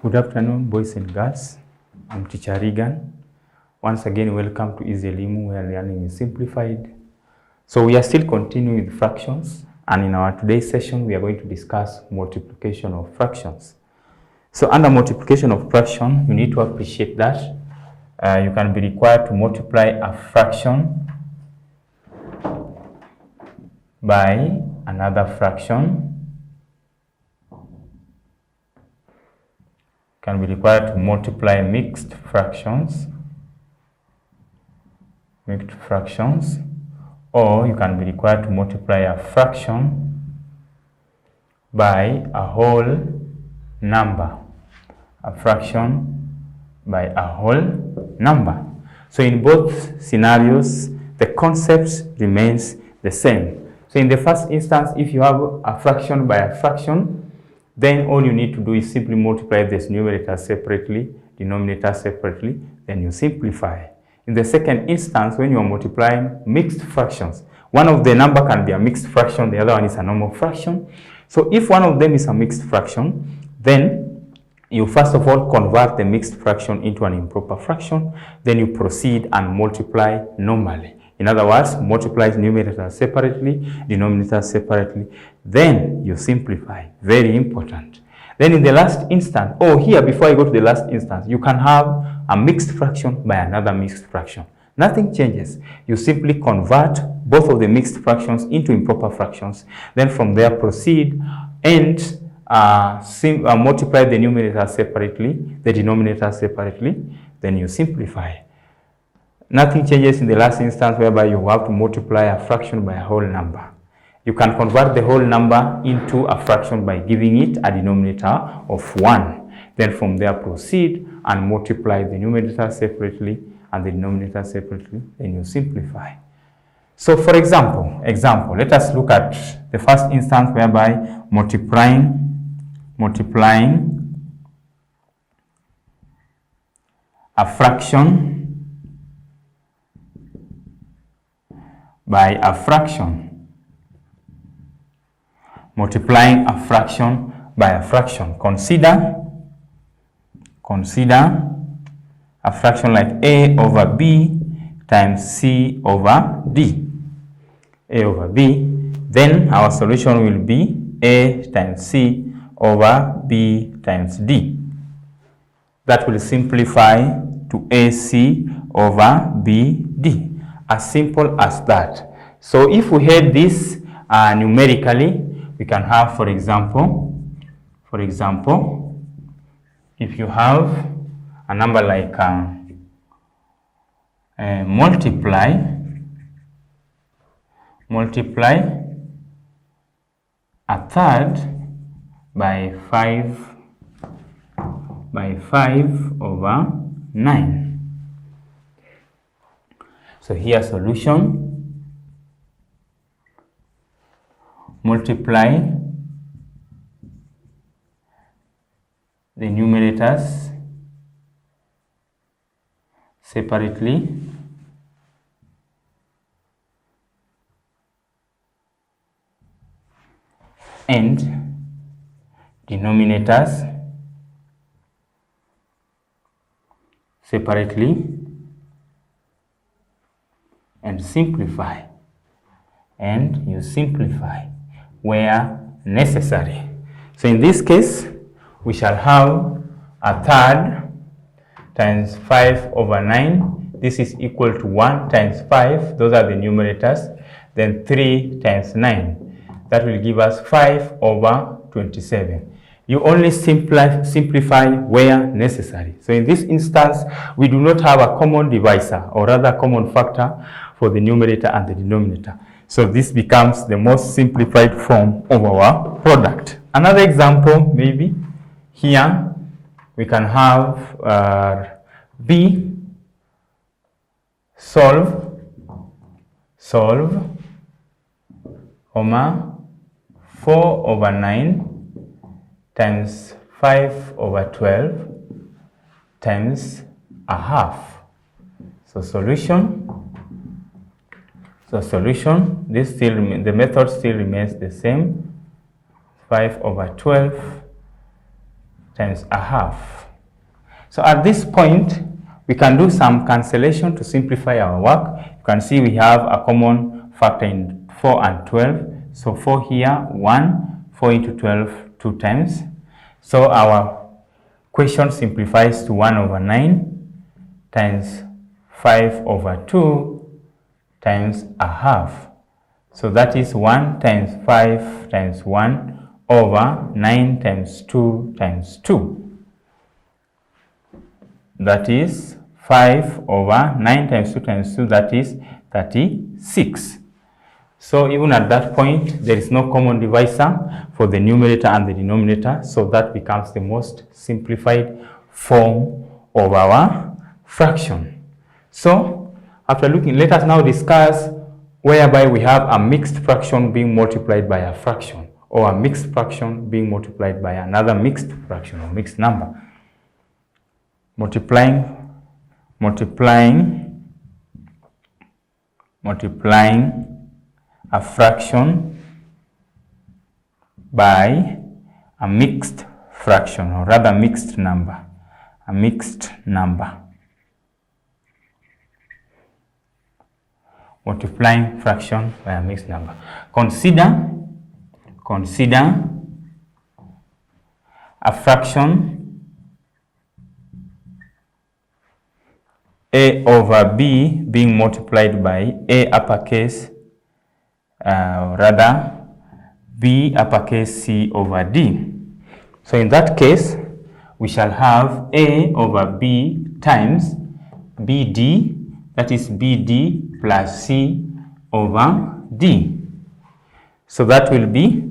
Good afternoon, boys and girls. I'm teacher Regan. Once again, welcome to Easy Elimu, where learning is simplified. So we are still continuing with fractions, and in our today's session, we are going to discuss multiplication of fractions. So under multiplication of fraction, you need to appreciate that you can be required to multiply a fraction by another fraction. Can be required to multiply mixed fractions, or you can be required to multiply a fraction by a whole number, a fraction by a whole number. So in both scenarios, the concept remains the same. So in the first instance, if you have a fraction by a fraction, then all you need to do is simply multiply this numerator separately, denominator separately, then you simplify. In the second instance, when you are multiplying mixed fractions, one of the number can be a mixed fraction, the other one is a normal fraction. So if one of them is a mixed fraction, then you first of all convert the mixed fraction into an improper fraction, then you proceed and multiply normally. In other words, multiply numerator separately, denominator separately, then you simplify. Very important. Then in the last instance, here before I go to the last instance, you can have a mixed fraction by another mixed fraction. Nothing changes. You simply convert both of the mixed fractions into improper fractions. Then from there proceed and multiply the numerator separately, the denominator separately, then you simplify. Nothing changes in the last instance whereby you have to multiply a fraction by a whole number. You can convert the whole number into a fraction by giving it a denominator of 1. Then from there proceed and multiply the numerator separately and the denominator separately, then you simplify. So for example, let us look at the first instance whereby multiplying a fraction by a fraction. Multiplying a fraction by a fraction. Consider a fraction like a over b times c over d. A over b. Then our solution will be a times c over b times d. That will simplify to ac over bd. As simple as that. So if we had this numerically, we can have, for example, if you have a number like multiply a third by 5 over 9. So here solution, multiply the numerators separately and denominators separately and simplify. And you simplify where necessary. So in this case, we shall have a third times 5 over 9. This is equal to 1 times 5. Those are the numerators. Then 3 times 9. That will give us 5 over 27. You only simplify where necessary. So in this instance, we do not have a common divisor, or rather common factor for the numerator and the denominator. So this becomes the most simplified form of our product. Another example, maybe here we can have b solve, comma 4 over 9 times 5 over 12 times a half. So solution, this still the method still remains the same. 5 over 12 times a half. So at this point, we can do some cancellation to simplify our work. You can see we have a common factor in 4 and 12. So 4 here, 1, 4 into 12, 2 times. So our question simplifies to 1 over 9 times 5 over 2 times a half. So that is 1 times 5 times 1 over 9 times 2 times 2. That is 5 over 9 times 2 times 2, that is 36. So even at that point, there is no common divisor for the numerator and the denominator, so that becomes the most simplified form of our fraction. So after looking, let us now discuss whereby we have a mixed fraction being multiplied by a fraction, or a mixed fraction being multiplied by another mixed fraction or mixed number. Multiplying a fraction by a mixed fraction, or rather mixed number, a mixed number. Multiplying fraction by a mixed number. Consider a fraction A over B being multiplied by A uppercase, rather B uppercase C over D. So in that case, we shall have A over B times BD, that is BD plus C over D. So that will be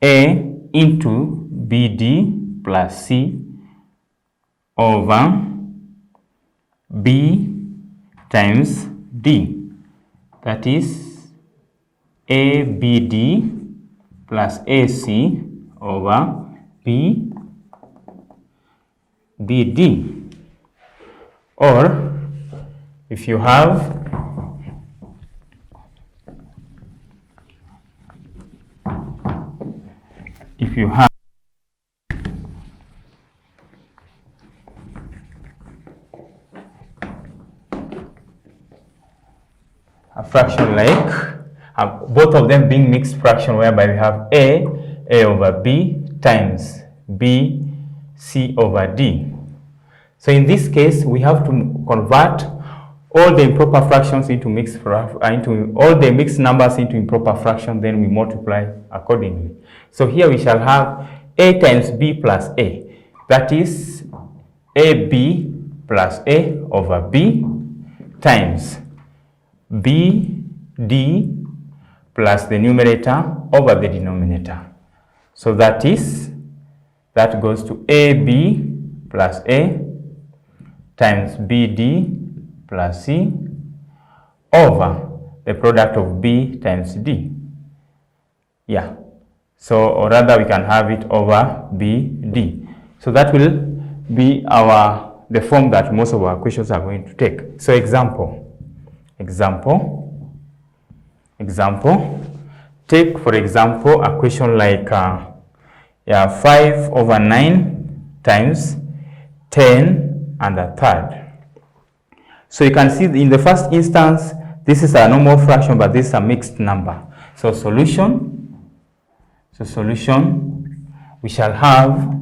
A into BD plus C over B times D, that is ABD plus AC over BD. Or if you have a fraction like both of them being mixed fraction, whereby we have A over B times B C over D. So in this case, we have to convert all the improper fractions into all the mixed numbers into improper fraction, then we multiply accordingly. So here we shall have A times B plus A, that is AB plus A over B times BD plus the numerator over the denominator. So that goes to AB plus A times BD plus C over the product of B times D. Yeah. So, or rather we can have it over BD. So that will be the form that most of our questions are going to take. So example. Take, for example, a question like 5 over 9 times 10 and a third. So you can see in the first instance, this is a normal fraction, but this is a mixed number. So solution, we shall have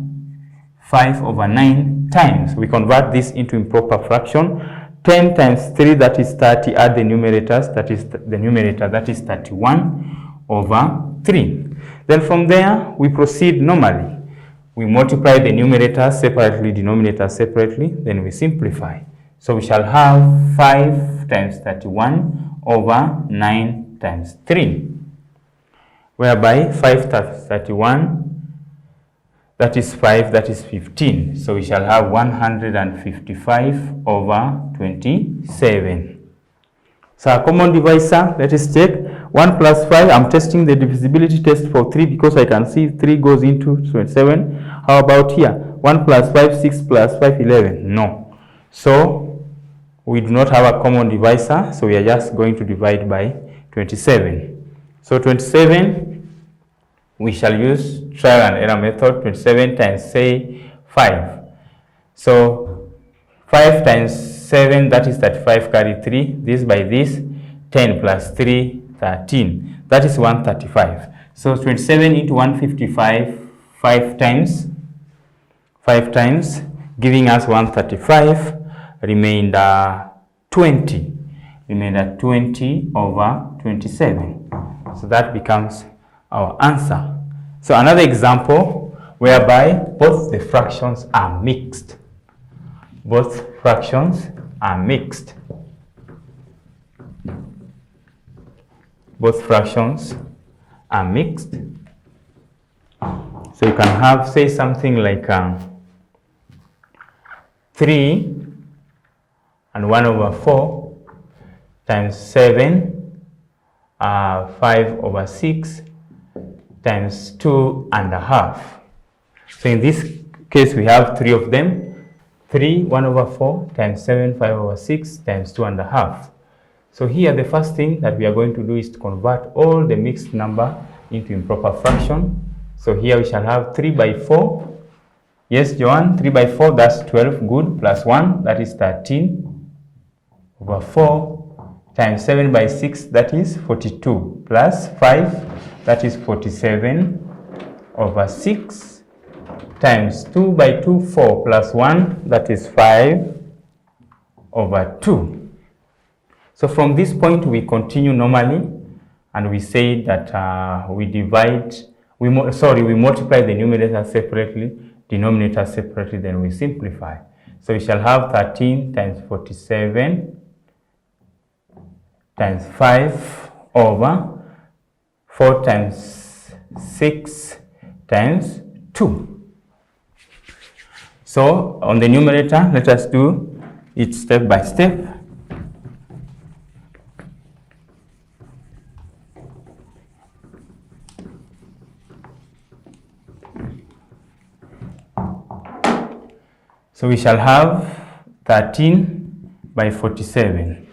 5 over 9 times. We convert this into improper fraction. 10 times 3, that is 30, add the numerators, that is the numerator, that is 31 over 3. Then from there, we proceed normally. We multiply the numerators separately, denominators separately, then we simplify. So we shall have 5 times 31 over 9 times 3, whereby 5 times 31, that is 5, that is 15. So we shall have 155 over 27. So a common divisor, let us check. 1 plus 5, I'm testing the divisibility test for 3 because I can see 3 goes into 27. How about here? 1 plus 5, 6 plus 5, 11. No. So we do not have a common divisor, so we are just going to divide by 27. So 27, we shall use trial and error method. 27 times, say, 5. So 5 times 7, that is 35, carry 3. This by this, 10 plus 3, 13. That is 135. So 27 into 155, 5 times, giving us 135, remainder 20. Remainder 20 over 27. So that becomes our answer. So another example whereby both the fractions are mixed. Both fractions are mixed. Both fractions are mixed. So you can have, say, something like 3 and 1 over 4 times 7, 5 over 6 times 2.5. So in this case, we have 3 of them. 3, 1 over 4 times 7, 5 over 6 times 2.5. So here the first thing that we are going to do is to convert all the mixed number into improper fraction. So here we shall have 3 by 4. Yes, Joanne, 3 by 4, that's 12, good, plus 1, that is 13 over 4 times 7 by 6, that is 42, plus 5, that is 47 over 6 times 2 by 2, 4 plus 1, that is 5 over 2. So from this point, we continue normally, and we say that we multiply the numerator separately, denominator separately, then we simplify. So we shall have 13 times 47 times 5 over 4 times 6 times 2. So on the numerator, let us do it step by step. So we shall have 13 by 47.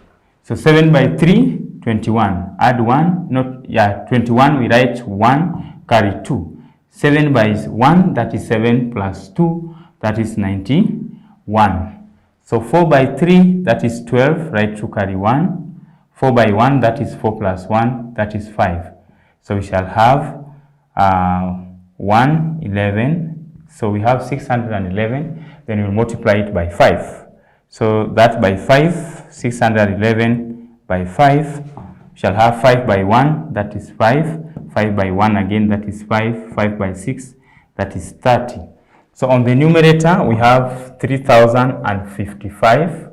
So 7 by 3, 21. Add 1, 21, we write 1, carry 2. 7 by 1, that is 7 plus 2, that is 91. So 4 by 3, that is 12, write 2, carry 1. 4 by 1, that is 4 plus 1, that is 5. So we shall have 111. So we have 611. Then we'll multiply it by 5. So that by 5, 611 by 5, we shall have 5 by 1, that is 5. 5 by 1 again, that is 5. 5 by 6, that is 30. So on the numerator, we have 3055.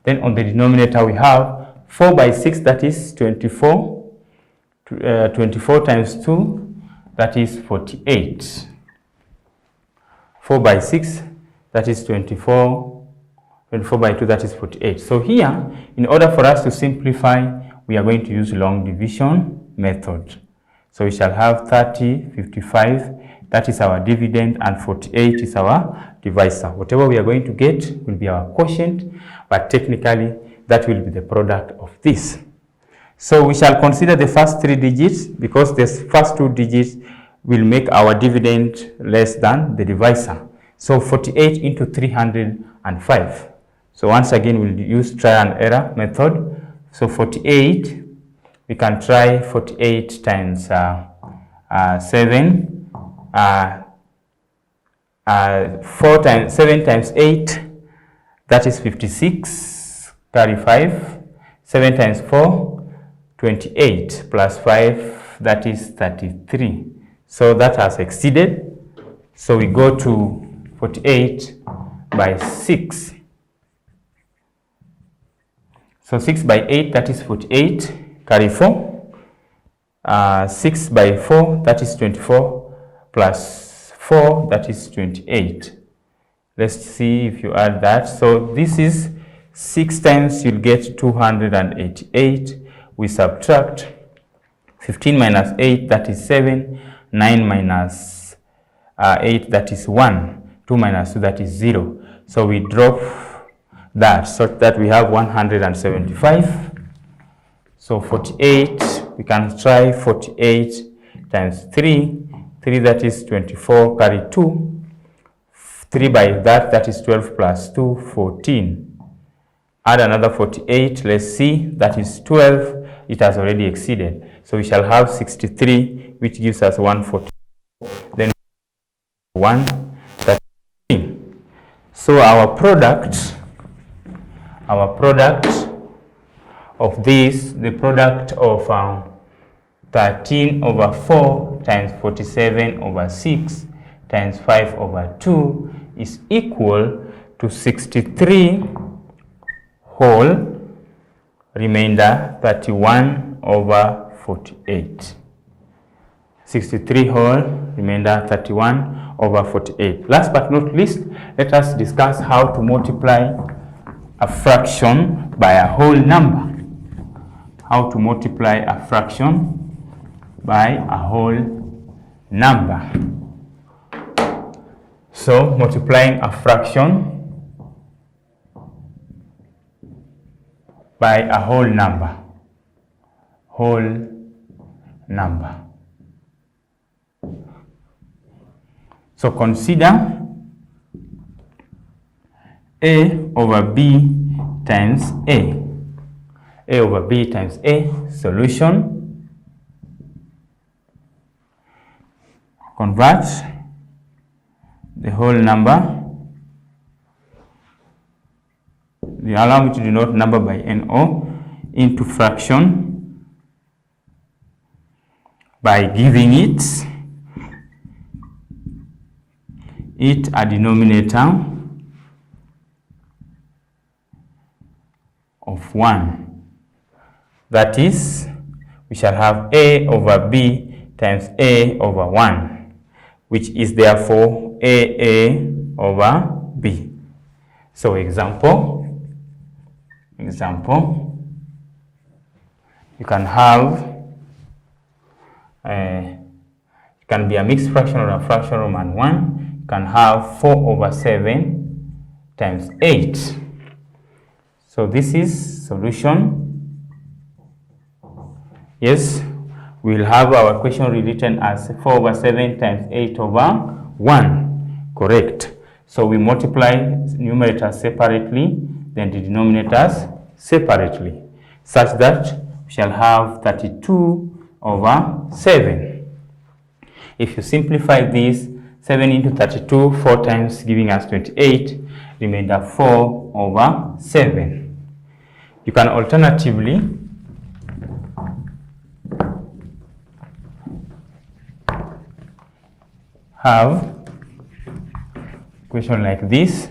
Then on the denominator, we have 4 by 6, that is 24. 24 times 2, that is 48. 4 by 6, that is 24. 24 by 2, that is 48. So here, in order for us to simplify, we are going to use long division method. So we shall have 30, 55, that is our dividend, and 48 is our divisor. Whatever we are going to get will be our quotient, but technically that will be the product of this. So we shall consider the first 3 digits, because the first 2 digits will make our dividend less than the divisor. So 48 into 305. So once again, we'll use trial and error method. So 48, we can try 48 times 7. 7 times 8, that is 56, carry 5. 7 times 4, 28, plus 5, that is 33. So that has exceeded. So we go to 48 by 6. So 6 by 8, that is 48, carry 4. 6 by 4, that is 24, plus 4, that is 28. Let's see if you add that. So this is 6 times, you'll get 288. We subtract 15 minus 8, that is 7. 9 minus 8, that is 1. 2 minus 2, that is 0. So we drop that, so that we have 175. So 48, we can try 48 times 3. 3 that is 24, carry 2, 3 by that is 12 plus 2, 14. Add another 48, let's see, that is 12, it has already exceeded. So we shall have 63, which gives us 140. Then 130. So our product of this, the product of 13 over 4 times 47 over 6 times 5 over 2 is equal to 63 whole remainder 31 over 48. 63 whole remainder 31 over 48. Last but not least, let us discuss how to multiply a fraction by a whole number. How to multiply a fraction by a whole number. So multiplying a fraction by a whole number. Whole number. So consider A over B times A. A over B times A, solution. Convert the whole number. Allow me to denote number by NO into fraction by giving it a denominator of 1. That is, we shall have A over B times A over 1, which is therefore AA over B. So example, you can have, it can be a mixed fraction or a fraction Roman 1. You can have 4 over 7 times 8. So this is solution. Yes, we'll have our equation rewritten as 4 over 7 times 8 over 1. Correct. So we multiply numerators separately, then the denominators separately, such that we shall have 32 over 7. If you simplify this, 7 into 32, 4 times, giving us 28, remainder 4 over 7. You can alternatively have equation like this.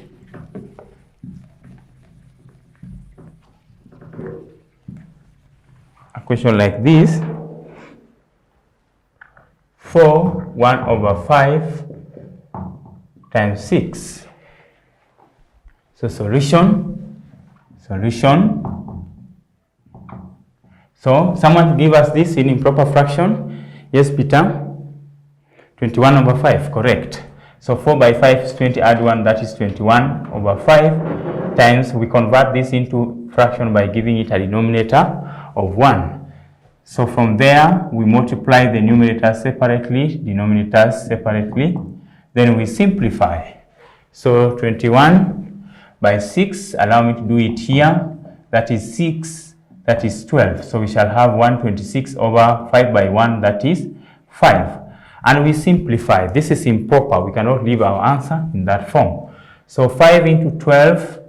A question like this. 4, 1 over 5 times 6. So solution. So someone give us this in improper fraction. Yes, Peter? 21 over 5, correct. So 4 by 5 is 20, add 1, that is 21 over 5, times, we convert this into fraction by giving it a denominator of 1. So from there, we multiply the numerators separately, denominators separately, then we simplify. So 21 by 6, allow me to do it here, that is 6, that is 12. So we shall have 126 over 5 by 1, that is 5. And we simplify. This is improper. We cannot leave our answer in that form. So 5 into 12,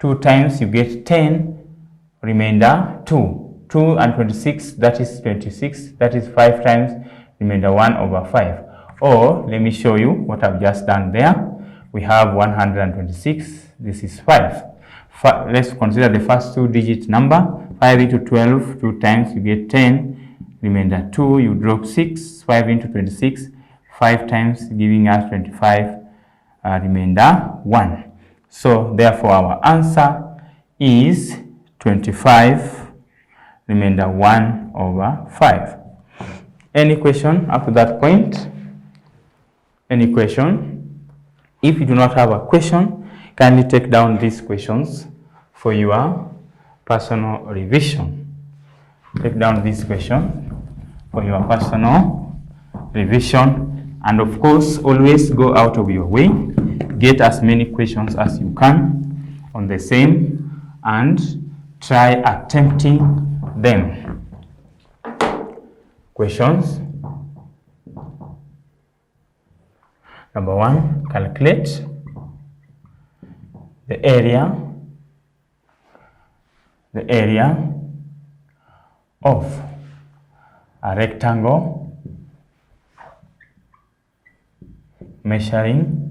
2 times, you get 10, remainder 2. 2 and 26, that is 26. That is 5 times, remainder 1 over 5. Or, let me show you what I've just done there. We have 126. This is 5. Let's consider the first 2-digit number. 5 into 12, 2 times, you get 10. Remainder 2, you drop 6, 5 into 26, 5 times, giving us 25, remainder 1. So, therefore, our answer is 25, remainder 1 over 5. Any question up to that point? Any question? If you do not have a question, kindly take down these questions for your personal revision. Take down this question for your personal revision, and of course, always go out of your way, get as many questions as you can on the same, and try attempting them. Questions. Number 1, calculate the area of a rectangle measuring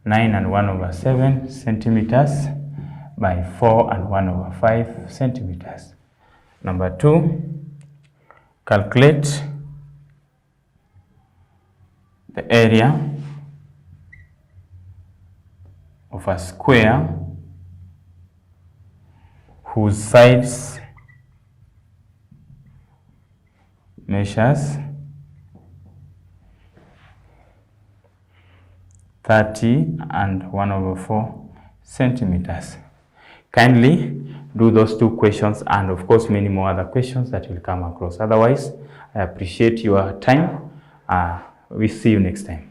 9 and 1/7 centimeters by 4 and 1/5 centimeters. Number 2, calculate the area of a square whose sides measures 30 and 1/4 centimeters. Kindly do those 2 questions and of course many more other questions that you'll come across. Otherwise, I appreciate your time. We'll see you next time.